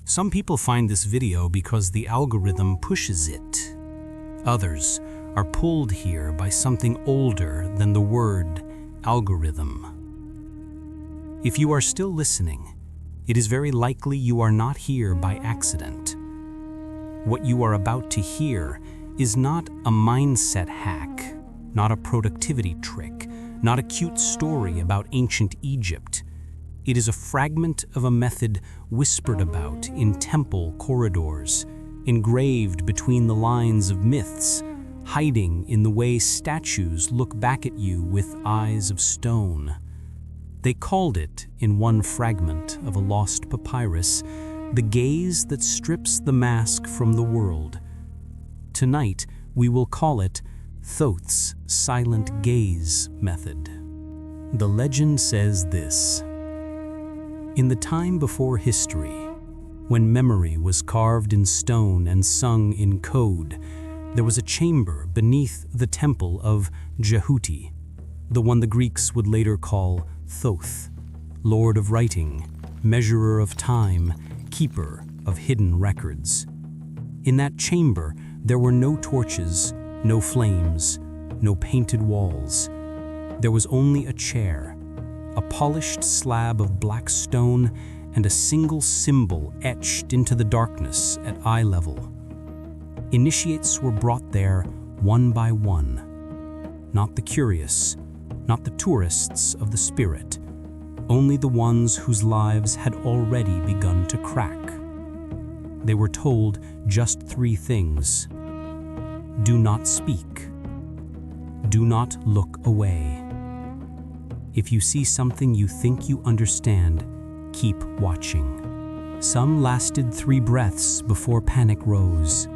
Some people find this video because the algorithm pushes it. Others are pulled here by something older than the word algorithm. If you are still listening, it is very likely you are not here by accident. What you are about to hear is not a mindset hack, not a productivity trick, not a cute story about ancient Egypt. It is a fragment of a method whispered about in temple corridors, engraved between the lines of myths, hiding in the way statues look back at you with eyes of stone. They called it, in one fragment of a lost papyrus, the gaze that strips the mask from the world. Tonight, we will call it Thoth's Silent Gaze method. The legend says this: in the time before history, when memory was carved in stone and sung in code, there was a chamber beneath the temple of Jehuti, the one the Greeks would later call Thoth, lord of writing, measurer of time, keeper of hidden records. In that chamber, there were no torches, no flames, no painted walls. There was only a chair, a polished slab of black stone, and a single symbol etched into the darkness at eye level. Initiates were brought there one by one. Not the curious, not the tourists of the spirit, only the ones whose lives had already begun to crack. They were told just 3 things. Do not speak. Do not look away. If you see something you think you understand, keep watching. Some lasted 3 breaths before panic rose.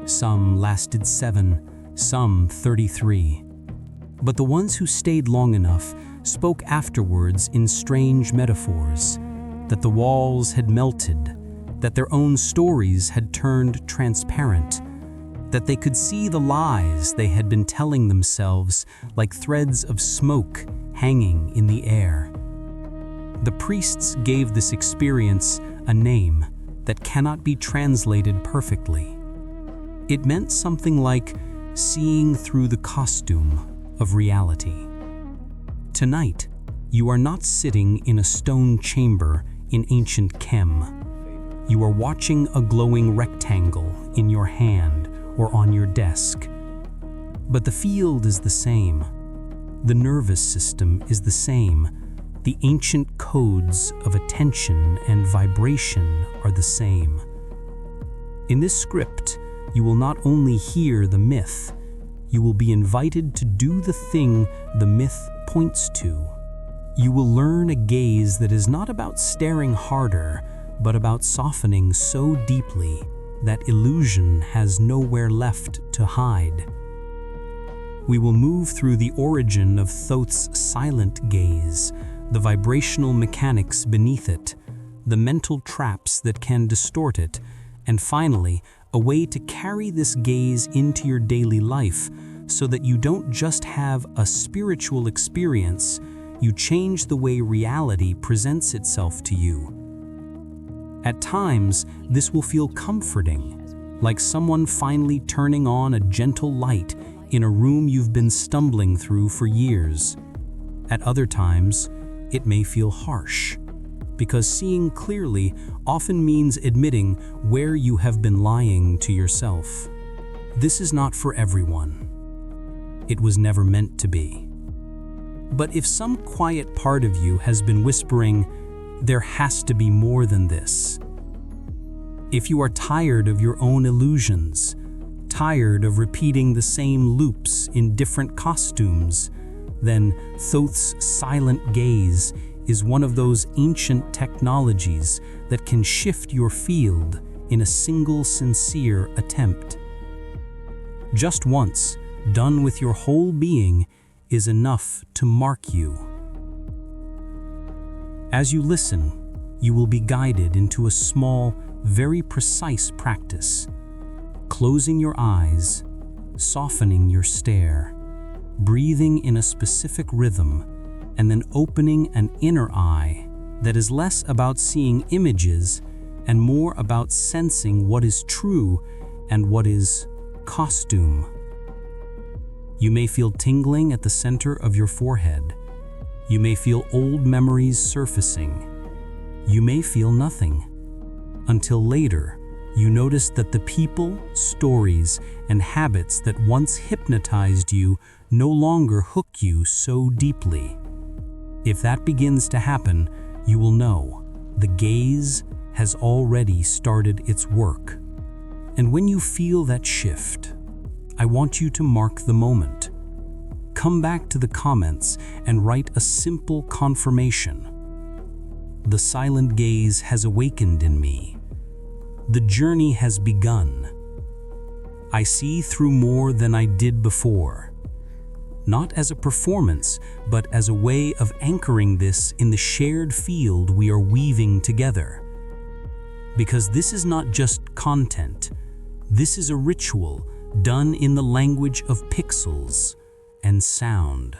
Some lasted 7, some 33. But the ones who stayed long enough spoke afterwards in strange metaphors, that the walls had melted, that their own stories had turned transparent, that they could see the lies they had been telling themselves like threads of smoke hanging in the air. The priests gave this experience a name that cannot be translated perfectly. It meant something like seeing through the costume of reality. Tonight, you are not sitting in a stone chamber in ancient Chem. You are watching a glowing rectangle in your hand or on your desk. But the field is the same. The nervous system is the same. The ancient codes of attention and vibration are the same. In this script, you will not only hear the myth, you will be invited to do the thing the myth points to. You will learn a gaze that is not about staring harder, but about softening so deeply that illusion has nowhere left to hide. We will move through the origin of Thoth's silent gaze, the vibrational mechanics beneath it, the mental traps that can distort it, and finally, a way to carry this gaze into your daily life so that you don't just have a spiritual experience, you change the way reality presents itself to you. At times, this will feel comforting, like someone finally turning on a gentle light in a room you've been stumbling through for years. At other times, it may feel harsh, because seeing clearly often means admitting where you have been lying to yourself. This is not for everyone. It was never meant to be. But if some quiet part of you has been whispering, there has to be more than this. If you are tired of your own illusions, tired of repeating the same loops in different costumes, then Thoth's silent gaze is one of those ancient technologies that can shift your field in a single sincere attempt. Just once, done with your whole being, is enough to mark you. As you listen, you will be guided into a small, very precise practice. Closing your eyes, softening your stare, breathing in a specific rhythm, and then opening an inner eye that is less about seeing images and more about sensing what is true and what is costume. You may feel tingling at the center of your forehead. You may feel old memories surfacing. You may feel nothing. Until later, you notice that the people, stories, and habits that once hypnotized you no longer hook you so deeply. If that begins to happen, you will know the gaze has already started its work. And when you feel that shift, I want you to mark the moment. Come back to the comments and write a simple confirmation. The silent gaze has awakened in me. The journey has begun. I see through more than I did before. Not as a performance, but as a way of anchoring this in the shared field we are weaving together. Because this is not just content. This is a ritual done in the language of pixels and sound.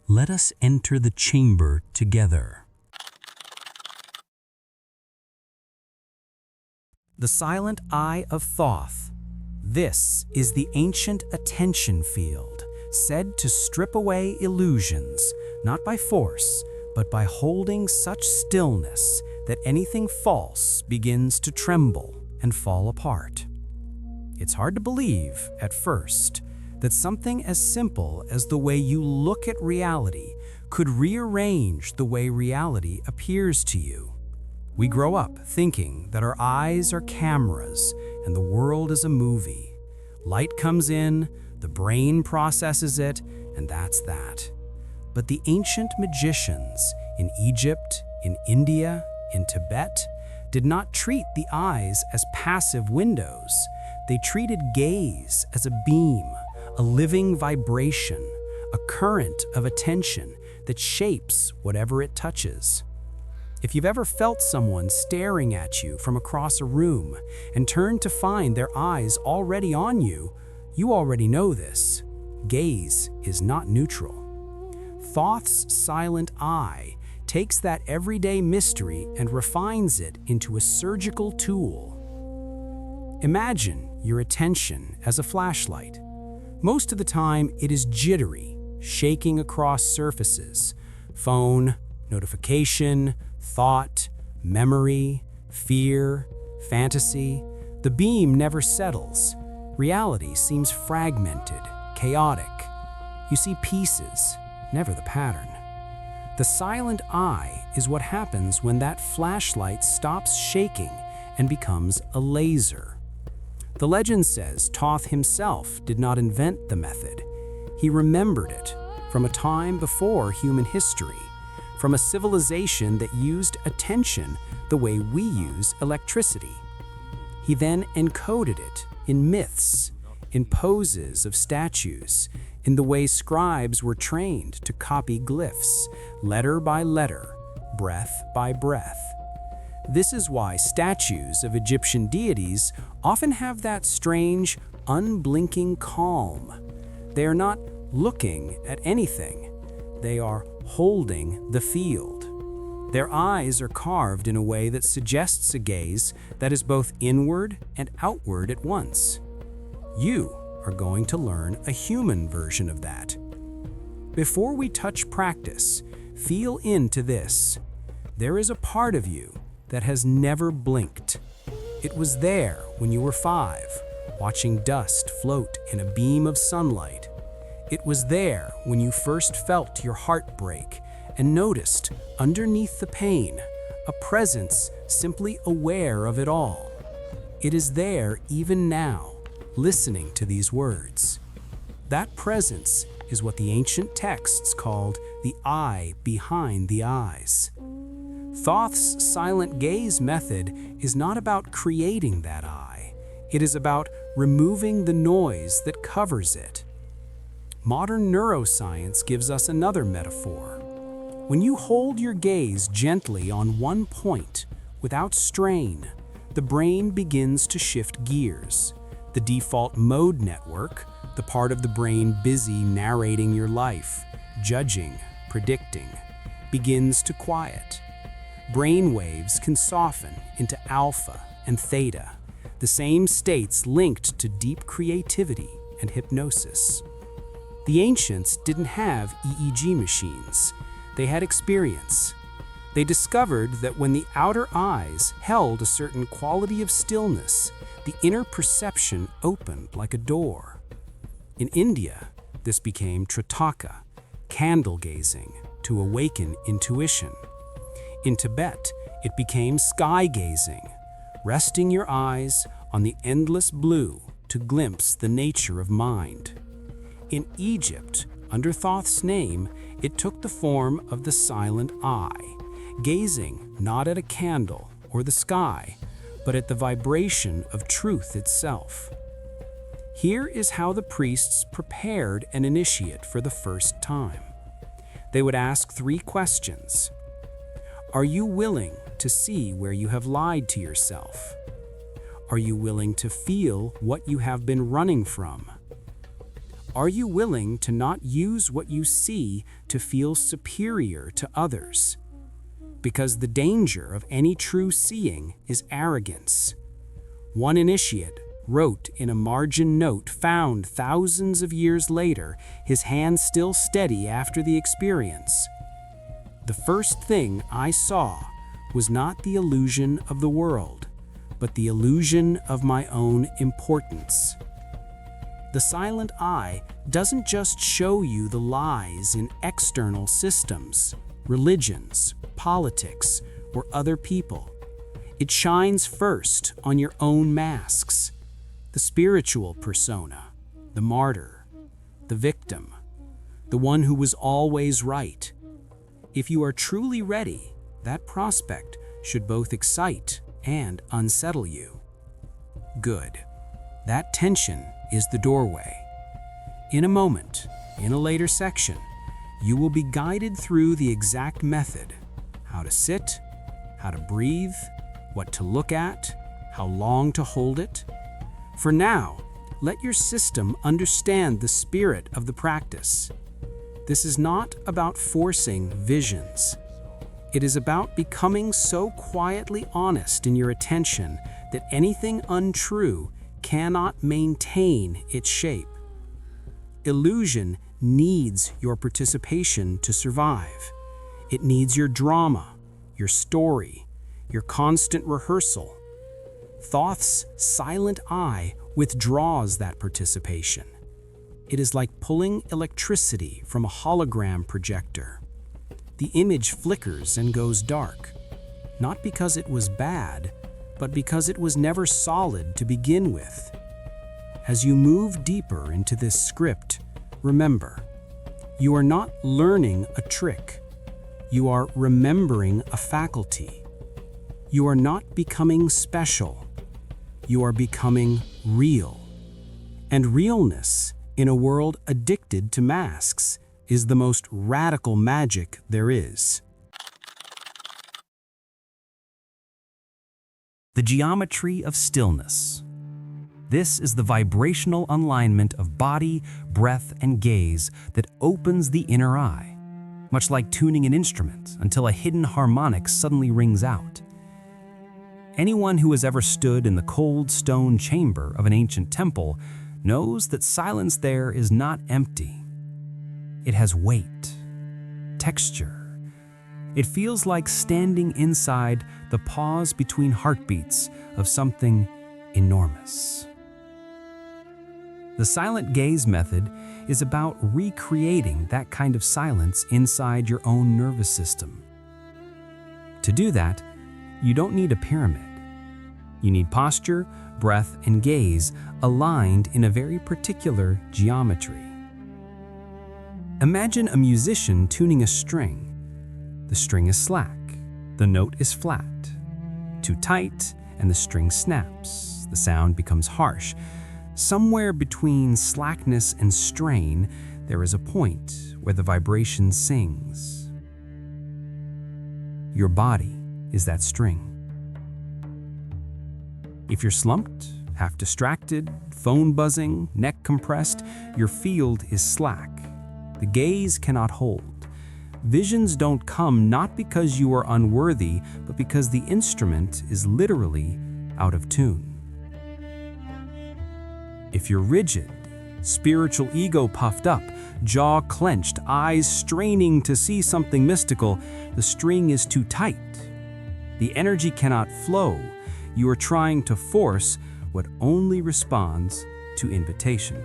Let us enter the chamber together. The silent eye of Thoth. This is the ancient attention field, said to strip away illusions, not by force, but by holding such stillness that anything false begins to tremble and fall apart. It's hard to believe, at first, that something as simple as the way you look at reality could rearrange the way reality appears to you. We grow up thinking that our eyes are cameras and the world is a movie. Light comes in, the brain processes it, and that's that. But the ancient magicians in Egypt, in India, in Tibet did not treat the eyes as passive windows. They treated gaze as a beam, a living vibration, a current of attention that shapes whatever it touches. If you've ever felt someone staring at you from across a room and turned to find their eyes already on you, you already know this. Gaze is not neutral. Thoth's silent eye takes that everyday mystery and refines it into a surgical tool. Imagine your attention as a flashlight. Most of the time, it is jittery, shaking across surfaces. Phone, notification, thought, memory, fear, fantasy. The beam never settles. Reality seems fragmented, chaotic. You see pieces, never the pattern. The silent eye is what happens when that flashlight stops shaking and becomes a laser. The legend says Thoth himself did not invent the method. He remembered it from a time before human history, from a civilization that used attention the way we use electricity. He then encoded it in myths, in poses of statues, in the way scribes were trained to copy glyphs, letter by letter, breath by breath. This is why statues of Egyptian deities often have that strange, unblinking calm. They are not looking at anything. They are holding the field. Their eyes are carved in a way that suggests a gaze that is both inward and outward at once. You are going to learn a human version of that. Before we touch practice, feel into this. There is a part of you that has never blinked. It was there when you were 5, watching dust float in a beam of sunlight. It was there when you first felt your heart break and noticed, underneath the pain, a presence simply aware of it all. It is there even now, listening to these words. That presence is what the ancient texts called the eye behind the eyes. Thoth's silent gaze method is not about creating that eye. It is about removing the noise that covers it. Modern neuroscience gives us another metaphor. When you hold your gaze gently on one point, without strain, the brain begins to shift gears. The default mode network, the part of the brain busy narrating your life, judging, predicting, begins to quiet. brain waves can soften into alpha and theta, the same states linked to deep creativity and hypnosis. The ancients didn't have EEG machines. They had experience. They discovered that when the outer eyes held a certain quality of stillness, the inner perception opened like a door. In India, this became Tritaka, candle gazing, to awaken intuition. In Tibet, it became sky gazing, resting your eyes on the endless blue to glimpse the nature of mind. In Egypt, under Thoth's name, it took the form of the silent eye, gazing not at a candle or the sky, but at the vibration of truth itself. Here is how the priests prepared an initiate for the first time. They would ask 3 questions. Are you willing to see where you have lied to yourself? Are you willing to feel what you have been running from? Are you willing to not use what you see to feel superior to others? Because the danger of any true seeing is arrogance. One initiate wrote in a margin note found thousands of years later, his hand still steady after the experience. The first thing I saw was not the illusion of the world, but the illusion of my own importance. The silent eye doesn't just show you the lies in external systems, religions, politics, or other people. It shines first on your own masks, the spiritual persona, the martyr, the victim, the one who was always right. If you are truly ready, that prospect should both excite and unsettle you. Good. That tension is the doorway. In a moment, in a later section, you will be guided through the exact method: how to sit, how to breathe, what to look at, how long to hold it. For now, let your system understand the spirit of the practice. This is not about forcing visions. It is about becoming so quietly honest in your attention that anything untrue cannot maintain its shape. Illusion needs your participation to survive. It needs your drama, your story, your constant rehearsal. Thoth's silent eye withdraws that participation. It is like pulling electricity from a hologram projector. The image flickers and goes dark, not because it was bad, but because it was never solid to begin with. As you move deeper into this script, remember, you are not learning a trick. You are remembering a faculty. You are not becoming special. You are becoming real. And realness, in a world addicted to masks, is the most radical magic there is. The geometry of stillness. This is the vibrational alignment of body, breath, and gaze that opens the inner eye, much like tuning an instrument until a hidden harmonic suddenly rings out. Anyone who has ever stood in the cold stone chamber of an ancient temple knows that silence there is not empty. It has weight, texture. It feels like standing inside the pause between heartbeats of something enormous. The silent gaze method is about recreating that kind of silence inside your own nervous system. To do that, you don't need a pyramid. You need posture, breath, and gaze aligned in a very particular geometry. Imagine a musician tuning a string. The string is slack, the note is flat. Too tight, and the string snaps. The sound becomes harsh. Somewhere between slackness and strain, there is a point where the vibration sings. Your body is that string. If you're slumped, half distracted, phone buzzing, neck compressed, your field is slack. The gaze cannot hold. Visions don't come not because you are unworthy, but because the instrument is literally out of tune. If you're rigid, spiritual ego puffed up, jaw clenched, eyes straining to see something mystical, the string is too tight. The energy cannot flow. You are trying to force what only responds to invitation.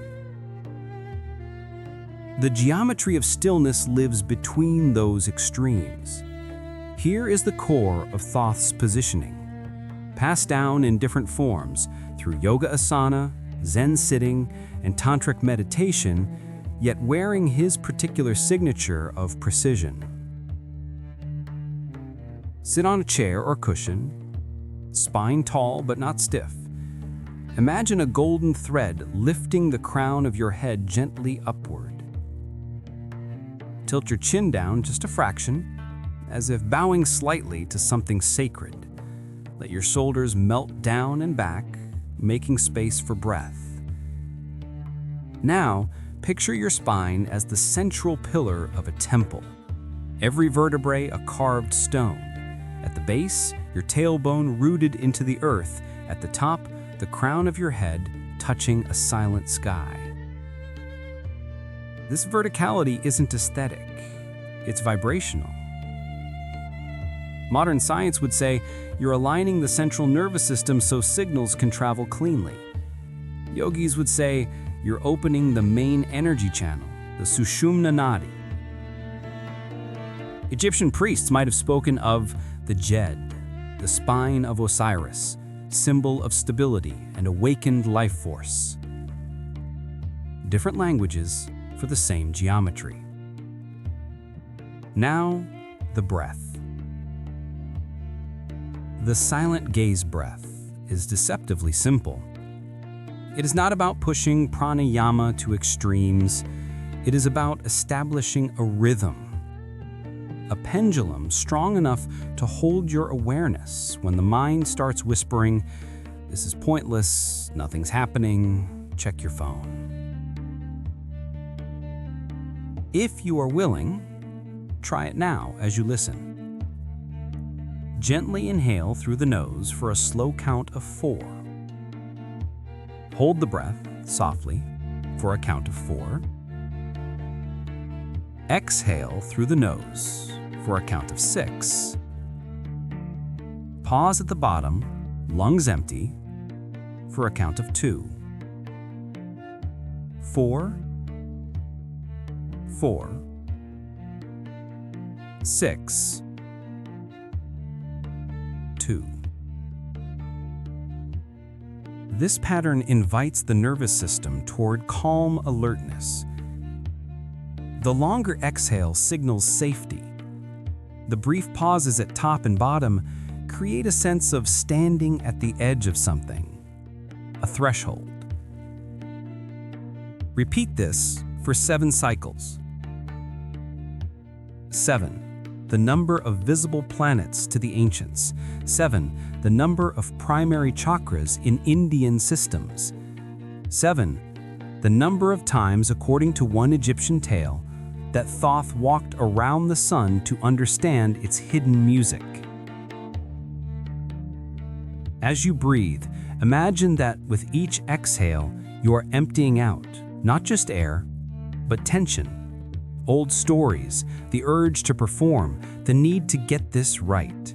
The geometry of stillness lives between those extremes. Here is the core of Thoth's positioning, passed down in different forms through yoga asana, Zen sitting, and tantric meditation, yet wearing his particular signature of precision. Sit on a chair or cushion, spine tall but not stiff. Imagine a golden thread lifting the crown of your head gently upward. Tilt your chin down just a fraction, as if bowing slightly to something sacred. Let your shoulders melt down and back, making space for breath. Now, picture your spine as the central pillar of a temple. Every vertebrae a carved stone. At the base, your tailbone rooted into the earth. At the top, the crown of your head touching a silent sky. This verticality isn't aesthetic, it's vibrational. Modern science would say you're aligning the central nervous system so signals can travel cleanly. Yogis would say you're opening the main energy channel, the Sushumna Nadi. Egyptian priests might have spoken of the Jed, the spine of Osiris, symbol of stability and awakened life force. Different languages for the same geometry. Now, the breath. The silent gaze breath is deceptively simple. It is not about pushing pranayama to extremes. It is about establishing a rhythm, a pendulum strong enough to hold your awareness when the mind starts whispering, "This is pointless, nothing's happening, check your phone." If you are willing, try it now as you listen. Gently inhale through the nose for a slow count of 4. Hold the breath softly for a count of 4. Exhale through the nose for a count of 6. Pause at the bottom, lungs empty, for a count of 2. 4, 4, 6, 2. This pattern invites the nervous system toward calm alertness. The longer exhale signals safety. The brief pauses at top and bottom create a sense of standing at the edge of something, a threshold. Repeat this for 7 cycles. 7, the number of visible planets to the ancients. 7, the number of primary chakras in Indian systems. 7, the number of times, according to one Egyptian tale, that Thoth walked around the sun to understand its hidden music. As you breathe, imagine that with each exhale, you are emptying out, not just air, but tension. Old stories, the urge to perform, the need to get this right.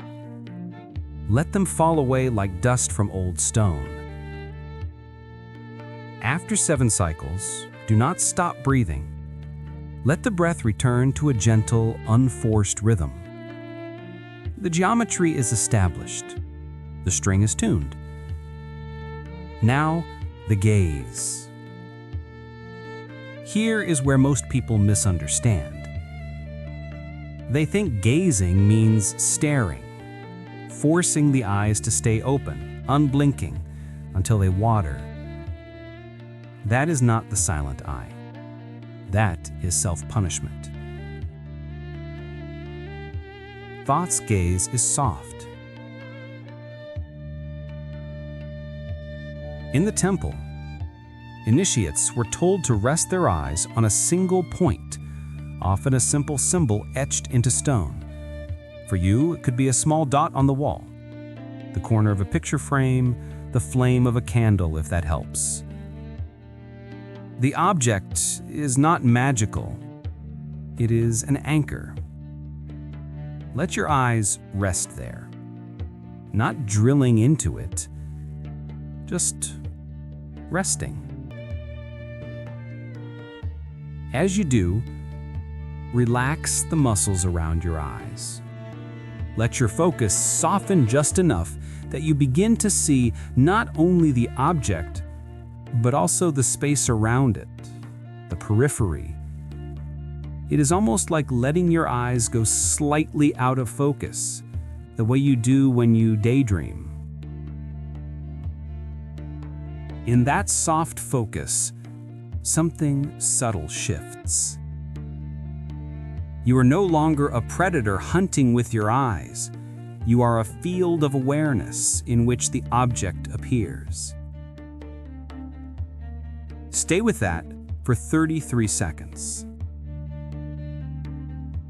Let them fall away like dust from old stone. After 7 cycles, do not stop breathing. Let the breath return to a gentle, unforced rhythm. The geometry is established. The string is tuned. Now, the gaze. Here is where most people misunderstand. They think gazing means staring, forcing the eyes to stay open, unblinking, until they water. That is not the silent eye. That is self-punishment. Thoth's gaze is soft. In the temple, initiates were told to rest their eyes on a single point, often a simple symbol etched into stone. For you, it could be a small dot on the wall, the corner of a picture frame, the flame of a candle, if that helps. The object is not magical. It is an anchor. Let your eyes rest there, not drilling into it, just resting. As you do, relax the muscles around your eyes. Let your focus soften just enough that you begin to see not only the object, but also the space around it, the periphery. It is almost like letting your eyes go slightly out of focus, the way you do when you daydream. In that soft focus, something subtle shifts. You are no longer a predator hunting with your eyes. You are a field of awareness in which the object appears. Stay with that for 33 seconds.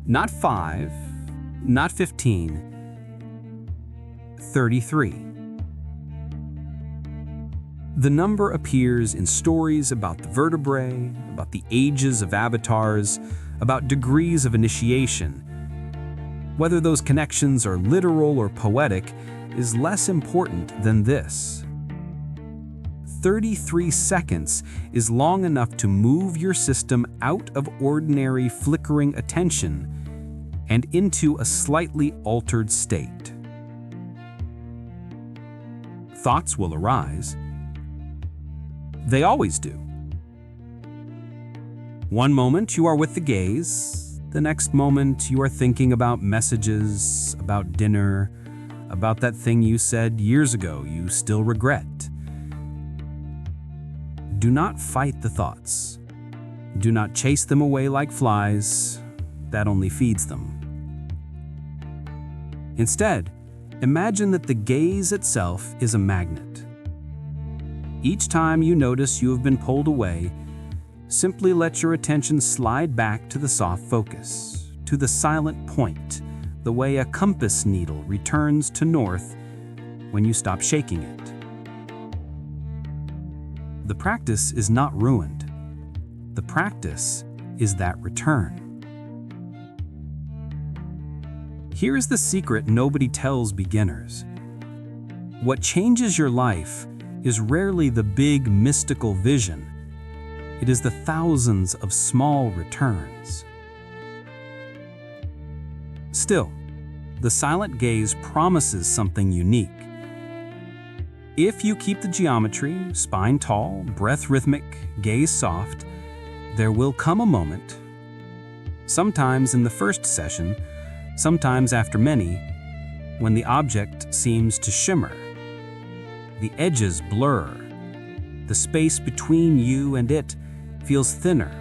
Not 5, not 15, 33. The number appears in stories about the vertebrae, about the ages of avatars, about degrees of initiation. Whether those connections are literal or poetic is less important than this. 33 seconds is long enough to move your system out of ordinary flickering attention and into a slightly altered state. Thoughts will arise. They always do. One moment you are with the gaze, the next moment you are thinking about messages, about dinner, about that thing you said years ago you still regret. Do not fight the thoughts. Do not chase them away like flies. That only feeds them. Instead, imagine that the gaze itself is a magnet. Each time you notice you have been pulled away, simply let your attention slide back to the soft focus, to the silent point, the way a compass needle returns to north when you stop shaking it. The practice is not ruined. The practice is that return. Here is the secret nobody tells beginners. What changes your life is rarely the big mystical vision. It is the thousands of small returns. Still, the silent gaze promises something unique. If you keep the geometry, spine tall, breath rhythmic, gaze soft, there will come a moment, sometimes in the first session, sometimes after many, when the object seems to shimmer. The edges blur. The space between you and it feels thinner,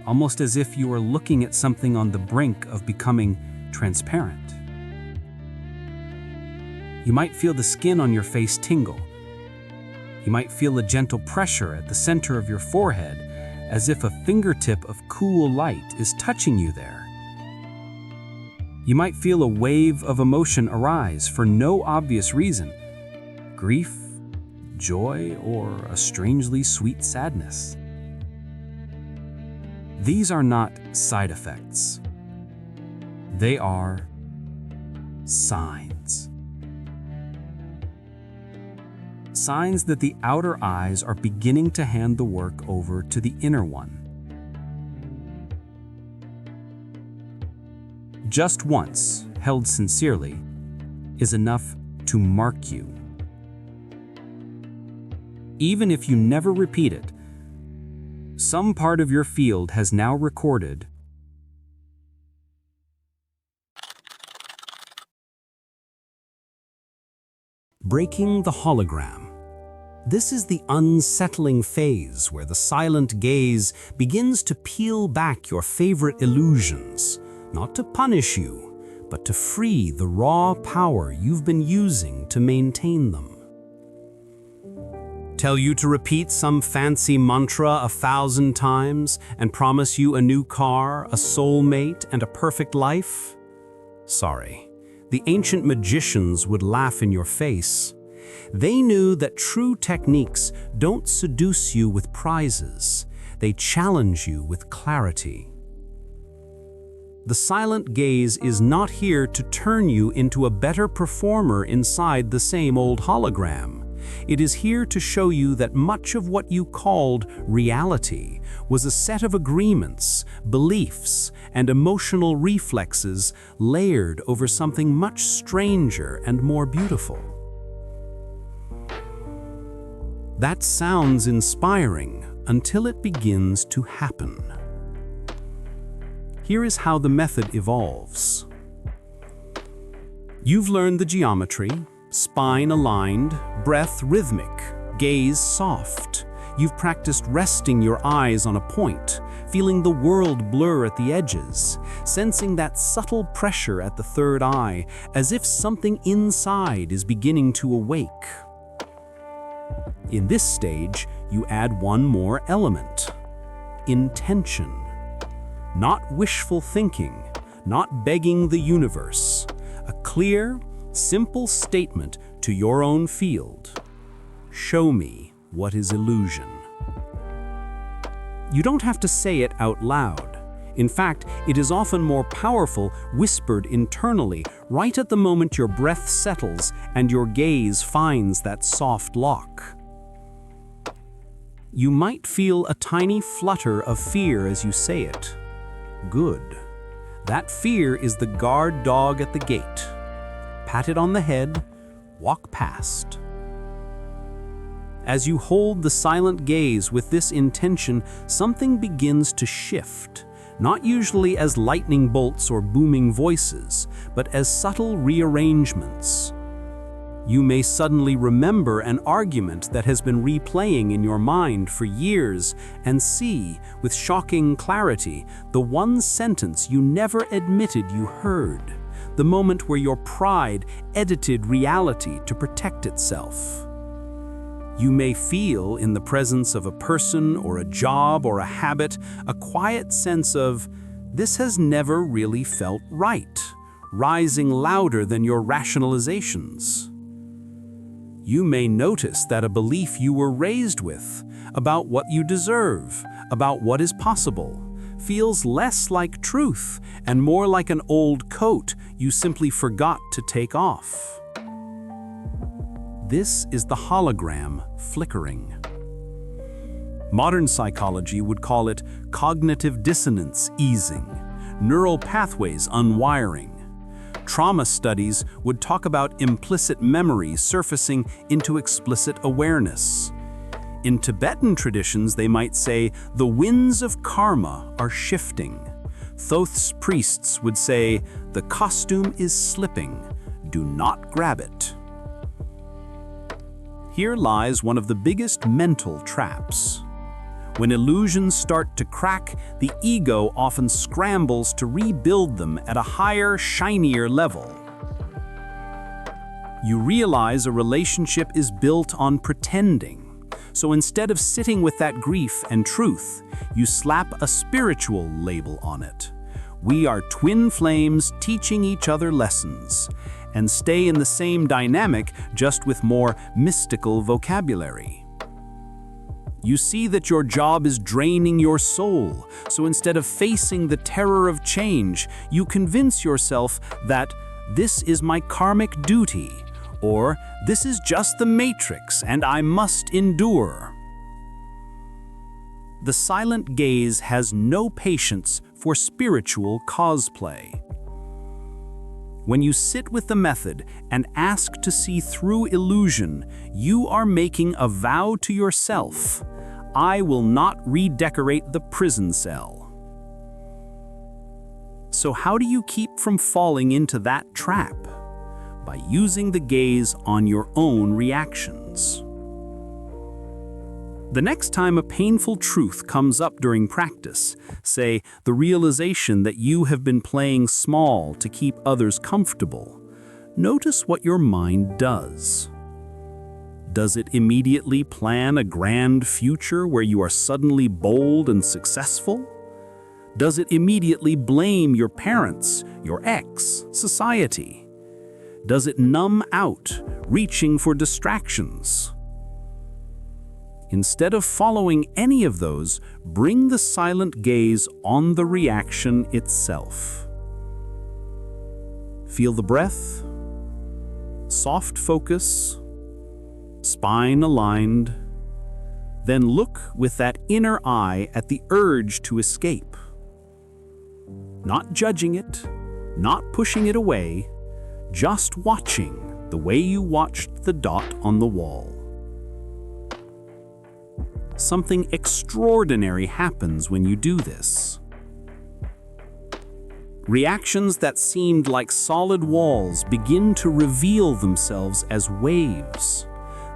almost as if you are looking at something on the brink of becoming transparent. You might feel the skin on your face tingle. You might feel a gentle pressure at the center of your forehead, as if a fingertip of cool light is touching you there. You might feel a wave of emotion arise for no obvious reason: grief, joy, or a strangely sweet sadness. These are not side effects. They are signs. Signs that the outer eyes are beginning to hand the work over to the inner one. Just once, held sincerely, is enough to mark you. Even if you never repeat it, some part of your field has now recorded breaking the hologram. This is the unsettling phase where the silent gaze begins to peel back your favorite illusions, not to punish you, but to free the raw power you've been using to maintain them. Tell you to repeat some fancy mantra 1,000 times and promise you a new car, a soulmate, and a perfect life? Sorry, the ancient magicians would laugh in your face. They knew that true techniques don't seduce you with prizes. They challenge you with clarity. The silent gaze is not here to turn you into a better performer inside the same old hologram. It is here to show you that much of what you called reality was a set of agreements, beliefs, and emotional reflexes layered over something much stranger and more beautiful. That sounds inspiring until it begins to happen. Here is how the method evolves. You've learned the geometry, spine aligned, breath rhythmic, gaze soft. You've practiced resting your eyes on a point, feeling the world blur at the edges, sensing that subtle pressure at the third eye, as if something inside is beginning to awake. In this stage, you add one more element: intention. Not wishful thinking, not begging the universe. A clear, simple statement to your own field. Show me what is illusion. You don't have to say it out loud. In fact, it is often more powerful whispered internally, right at the moment your breath settles and your gaze finds that soft lock. You might feel a tiny flutter of fear as you say it. Good. That fear is the guard dog at the gate. Pat it on the head, walk past. As you hold the silent gaze with this intention, something begins to shift, not usually as lightning bolts or booming voices, but as subtle rearrangements. You may suddenly remember an argument that has been replaying in your mind for years and see, with shocking clarity, the one sentence you never admitted you heard, the moment where your pride edited reality to protect itself. You may feel, in the presence of a person or a job or a habit, a quiet sense of, "This has never really felt right," rising louder than your rationalizations. You may notice that a belief you were raised with, about what you deserve, about what is possible, feels less like truth and more like an old coat you simply forgot to take off. This is the hologram flickering. Modern psychology would call it cognitive dissonance easing, neural pathways unwiring. Trauma studies would talk about implicit memory surfacing into explicit awareness. In Tibetan traditions, they might say the winds of karma are shifting. Thoth's priests would say the costume is slipping, do not grab it. Here lies one of the biggest mental traps. When illusions start to crack, the ego often scrambles to rebuild them at a higher, shinier level. You realize a relationship is built on pretending. So instead of sitting with that grief and truth, you slap a spiritual label on it. We are twin flames teaching each other lessons, and stay in the same dynamic, just with more mystical vocabulary. You see that your job is draining your soul, so instead of facing the terror of change, you convince yourself that this is my karmic duty, or this is just the matrix and I must endure. The silent gaze has no patience for spiritual cosplay. When you sit with the method and ask to see through illusion, you are making a vow to yourself: I will not redecorate the prison cell. So how do you keep from falling into that trap? By using the gaze on your own reactions. The next time a painful truth comes up during practice, say the realization that you have been playing small to keep others comfortable, notice what your mind does. Does it immediately plan a grand future where you are suddenly bold and successful? Does it immediately blame your parents, your ex, society? Does it numb out, reaching for distractions? Instead of following any of those, bring the silent gaze on the reaction itself. Feel the breath, soft focus, spine aligned, then look with that inner eye at the urge to escape. Not judging it, not pushing it away, just watching the way you watched the dot on the wall. Something extraordinary happens when you do this. Reactions that seemed like solid walls begin to reveal themselves as waves.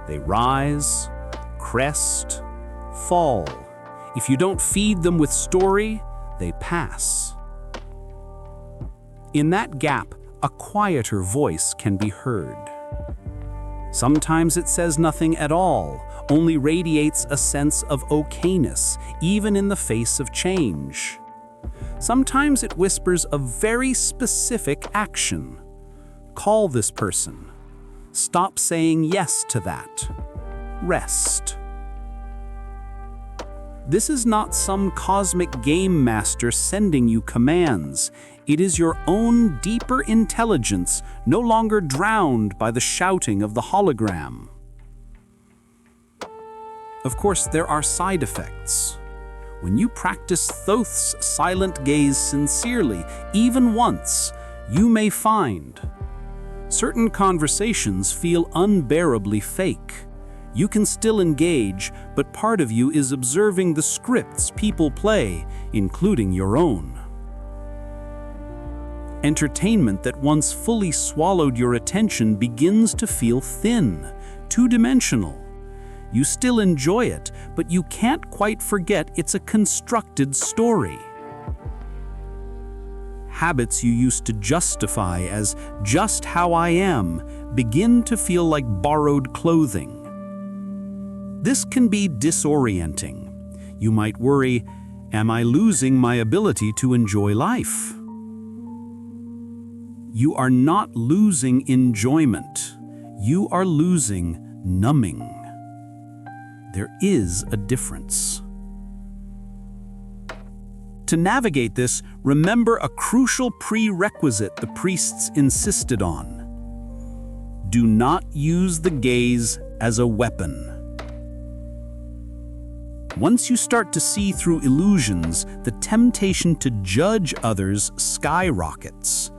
They rise, crest, fall. If you don't feed them with story, they pass. In that gap, a quieter voice can be heard. Sometimes it says nothing at all, only radiates a sense of okayness, even in the face of change. Sometimes it whispers a very specific action. Call this person. Stop saying yes to that. Rest. This is not some cosmic game master sending you commands. It is your own deeper intelligence, no longer drowned by the shouting of the hologram. Of course, there are side effects. When you practice Thoth's silent gaze sincerely, even once, you may find certain conversations feel unbearably fake. You can still engage, but part of you is observing the scripts people play, including your own. Entertainment that once fully swallowed your attention begins to feel thin, two-dimensional. You still enjoy it, but you can't quite forget it's a constructed story. Habits you used to justify as just how I am begin to feel like borrowed clothing. This can be disorienting. You might worry, am I losing my ability to enjoy life? You are not losing enjoyment. You are losing numbing. There is a difference. To navigate this, remember a crucial prerequisite the priests insisted on. Do not use the gaze as a weapon. Once you start to see through illusions, the temptation to judge others skyrockets.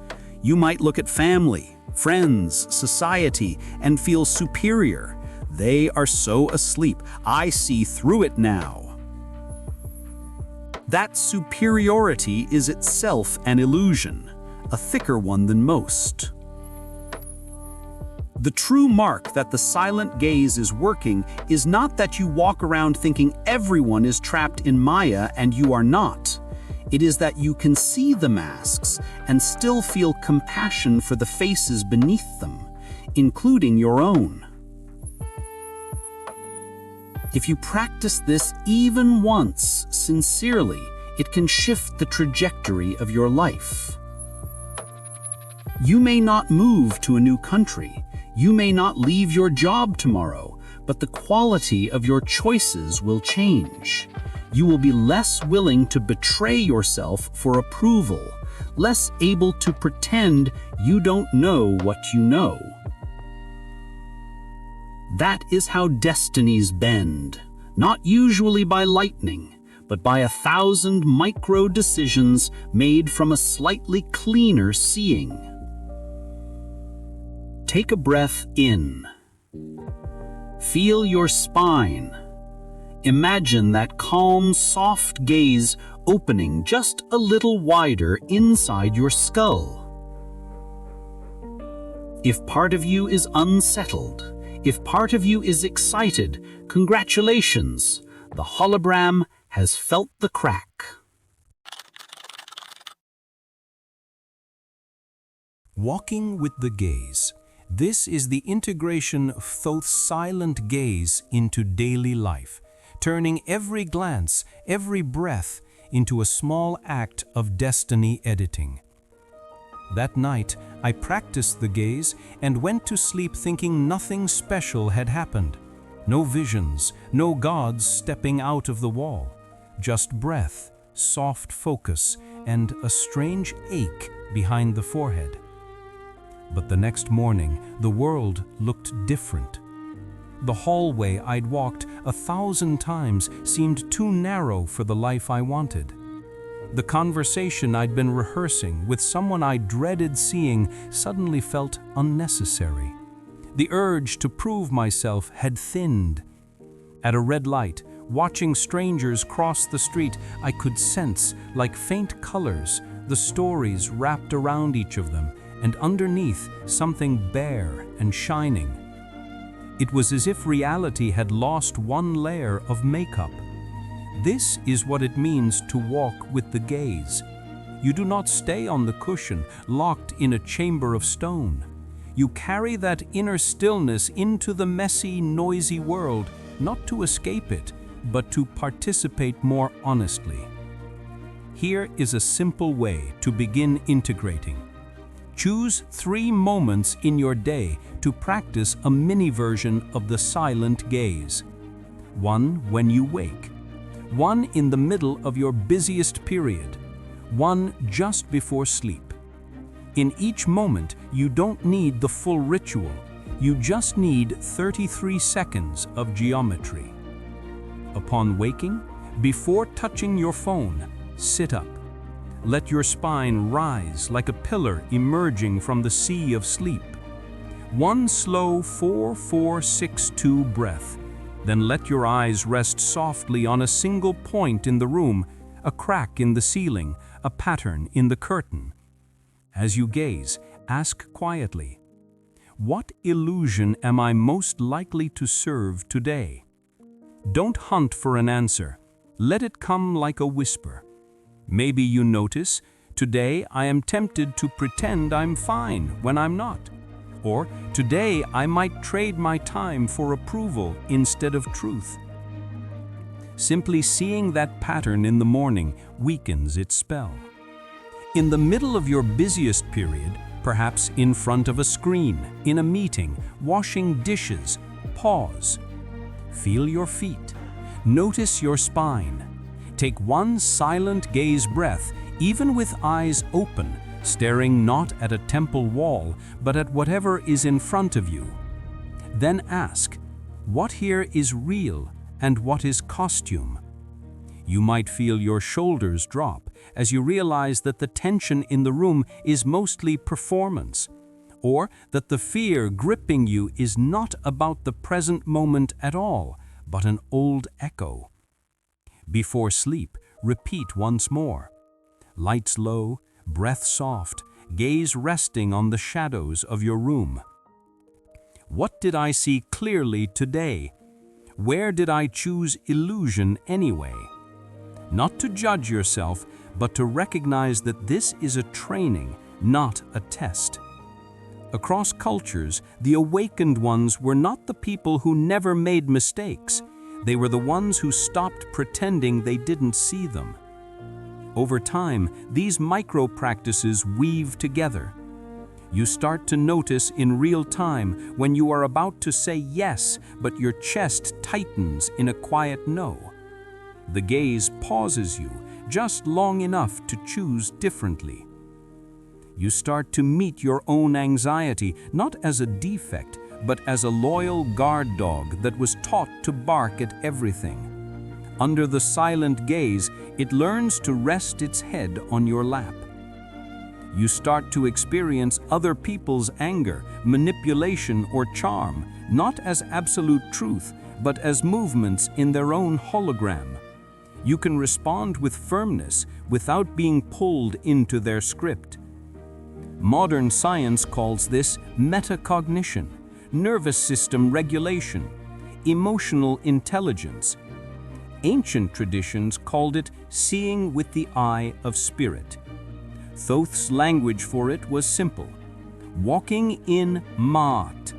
You might look at family, friends, society, and feel superior. They are so asleep. I see through it now. That superiority is itself an illusion, a thicker one than most. The true mark that the silent gaze is working is not that you walk around thinking everyone is trapped in Maya and you are not. It is that you can see the masks and still feel compassion for the faces beneath them, including your own. If you practice this even once, sincerely, it can shift the trajectory of your life. You may not move to a new country. You may not leave your job tomorrow, but the quality of your choices will change. You will be less willing to betray yourself for approval, less able to pretend you don't know what you know. That is how destinies bend, not usually by lightning, but by 1,000 micro decisions made from a slightly cleaner seeing. Take a breath in. Feel your spine. Imagine that calm, soft gaze opening just a little wider inside your skull. If part of you is unsettled, if part of you is excited, congratulations, the hologram has felt the crack. Walking with the gaze This is the integration of Thoth's silent gaze into daily life, turning every glance, every breath into a small act of destiny editing. That night, I practiced the gaze and went to sleep thinking nothing special had happened. No visions, no gods stepping out of the wall. Just breath, soft focus, and a strange ache behind the forehead. But the next morning, the world looked different. The hallway I'd walked 1,000 times seemed too narrow for the life I wanted. The conversation I'd been rehearsing with someone I dreaded seeing suddenly felt unnecessary. The urge to prove myself had thinned. At a red light, watching strangers cross the street, I could sense, like faint colors, the stories wrapped around each of them, and underneath something bare and shining. It was as if reality had lost one layer of makeup. This is what it means to walk with the gaze. You do not stay on the cushion, locked in a chamber of stone. You carry that inner stillness into the messy, noisy world, not to escape it, but to participate more honestly. Here is a simple way to begin integrating. Choose 3 moments in your day to practice a mini version of the silent gaze. 1 when you wake. 1 in the middle of your busiest period. 1 just before sleep. In each moment, you don't need the full ritual. You just need 33 seconds of geometry. Upon waking, before touching your phone, sit up. Let your spine rise like a pillar emerging from the sea of sleep. 1 slow 4-4-6-2 breath. Then let your eyes rest softly on a single point in the room, a crack in the ceiling, a pattern in the curtain. As you gaze, ask quietly, what illusion am I most likely to serve today? Don't hunt for an answer. Let it come like a whisper. Maybe you notice, today I am tempted to pretend I'm fine when I'm not. Or today I might trade my time for approval instead of truth. Simply seeing that pattern in the morning weakens its spell. In the middle of your busiest period, perhaps in front of a screen, in a meeting, washing dishes, pause. Feel your feet. Notice your spine. Take 1 silent gaze breath, even with eyes open, staring not at a temple wall, but at whatever is in front of you. Then ask, what here is real and what is costume? You might feel your shoulders drop as you realize that the tension in the room is mostly performance, or that the fear gripping you is not about the present moment at all, but an old echo. Before sleep, repeat once more. Lights low, breath soft, gaze resting on the shadows of your room. What did I see clearly today? Where did I choose illusion anyway? Not to judge yourself, but to recognize that this is a training, not a test. Across cultures, the awakened ones were not the people who never made mistakes. They were the ones who stopped pretending they didn't see them. Over time, these micro-practices weave together. You start to notice in real time when you are about to say yes, but your chest tightens in a quiet no. The gaze pauses you just long enough to choose differently. You start to meet your own anxiety, not as a defect, but as a loyal guard dog that was taught to bark at everything. Under the silent gaze, it learns to rest its head on your lap. You start to experience other people's anger, manipulation, or charm, not as absolute truth, but as movements in their own hologram. You can respond with firmness without being pulled into their script. Modern science calls this metacognition, nervous system regulation, emotional intelligence. Ancient traditions called it seeing with the eye of spirit. Thoth's language for it was simple. walking in Ma'at,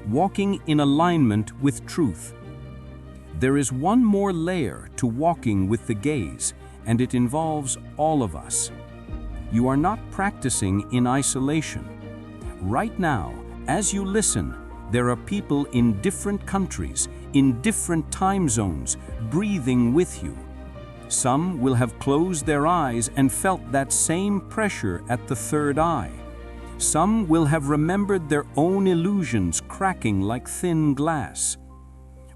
walking in alignment with truth. There is one more layer to walking with the gaze, and it involves all of us. You are not practicing in isolation. Right now, as you listen, there are people in different countries, in different time zones, breathing with you. Some will have closed their eyes and felt that same pressure at the third eye. Some will have remembered their own illusions cracking like thin glass.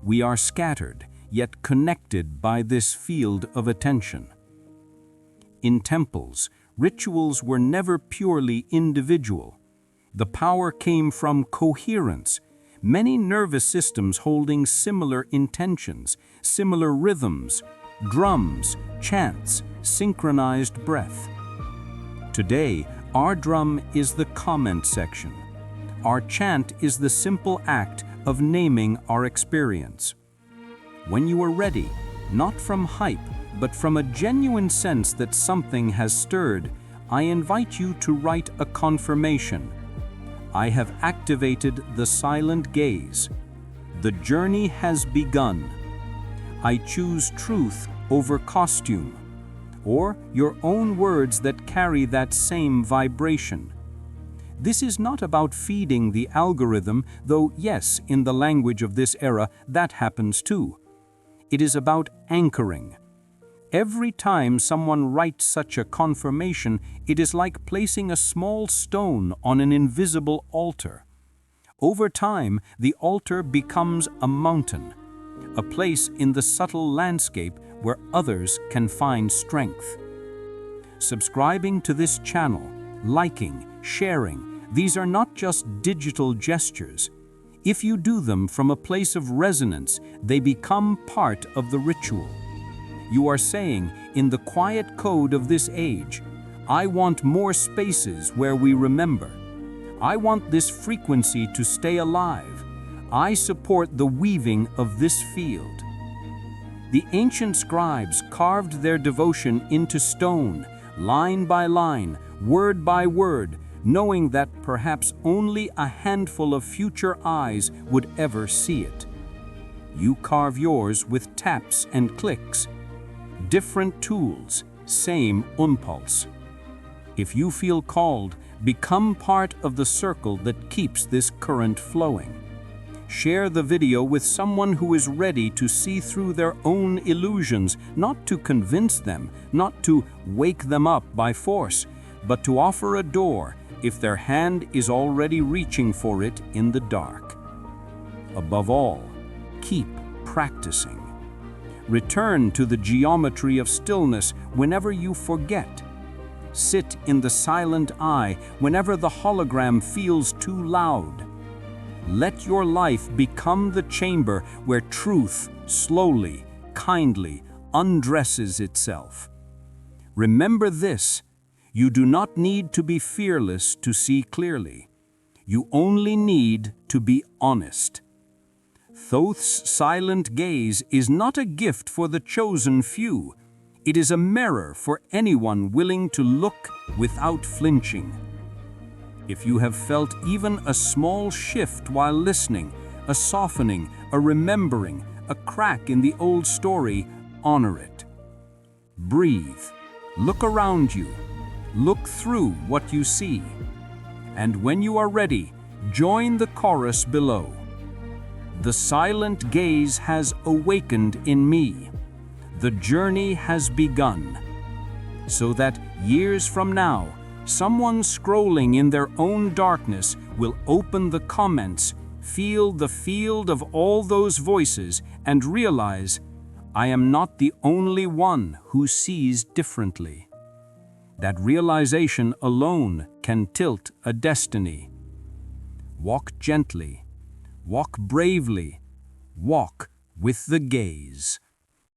We are scattered, yet connected by this field of attention. In temples, rituals were never purely individual. The power came from coherence, many nervous systems holding similar intentions, similar rhythms, drums, chants, synchronized breath. Today, our drum is the comment section. Our chant is the simple act of naming our experience. When you are ready, not from hype, but from a genuine sense that something has stirred, I invite you to write a confirmation. I have activated the silent gaze. The journey has begun. I choose truth over costume, or your own words that carry that same vibration. This is not about feeding the algorithm, though yes, in the language of this era, that happens too. It is about anchoring. Every time someone writes such a confirmation, it is like placing a small stone on an invisible altar. Over time, the altar becomes a mountain, a place in the subtle landscape where others can find strength. Subscribing to this channel, liking, sharing, these are not just digital gestures. If you do them from a place of resonance, they become part of the ritual. You are saying, in the quiet code of this age, I want more spaces where we remember. I want this frequency to stay alive. I support the weaving of this field. The ancient scribes carved their devotion into stone, line by line, word by word, knowing that perhaps only a handful of future eyes would ever see it. You carve yours with taps and clicks. Different tools, same impulse. If you feel called, become part of the circle that keeps this current flowing. Share the video with someone who is ready to see through their own illusions, not to convince them, not to wake them up by force, but to offer a door if their hand is already reaching for it in the dark. Above all, keep practicing. Return to the geometry of stillness whenever you forget. Sit in the silent eye whenever the hologram feels too loud. Let your life become the chamber where truth slowly, kindly undresses itself. Remember this, you do not need to be fearless to see clearly. You only need to be honest. Thoth's silent gaze is not a gift for the chosen few. It is a mirror for anyone willing to look without flinching. If you have felt even a small shift while listening, a softening, a remembering, a crack in the old story, honor it. Breathe. Look around you. Look through what you see. And when you are ready, join the chorus below. The silent gaze has awakened in me. The journey has begun. So that years from now, someone scrolling in their own darkness will open the comments, feel the field of all those voices, and realize, I am not the only one who sees differently. That realization alone can tilt a destiny. Walk gently, walk bravely, walk with the gaze.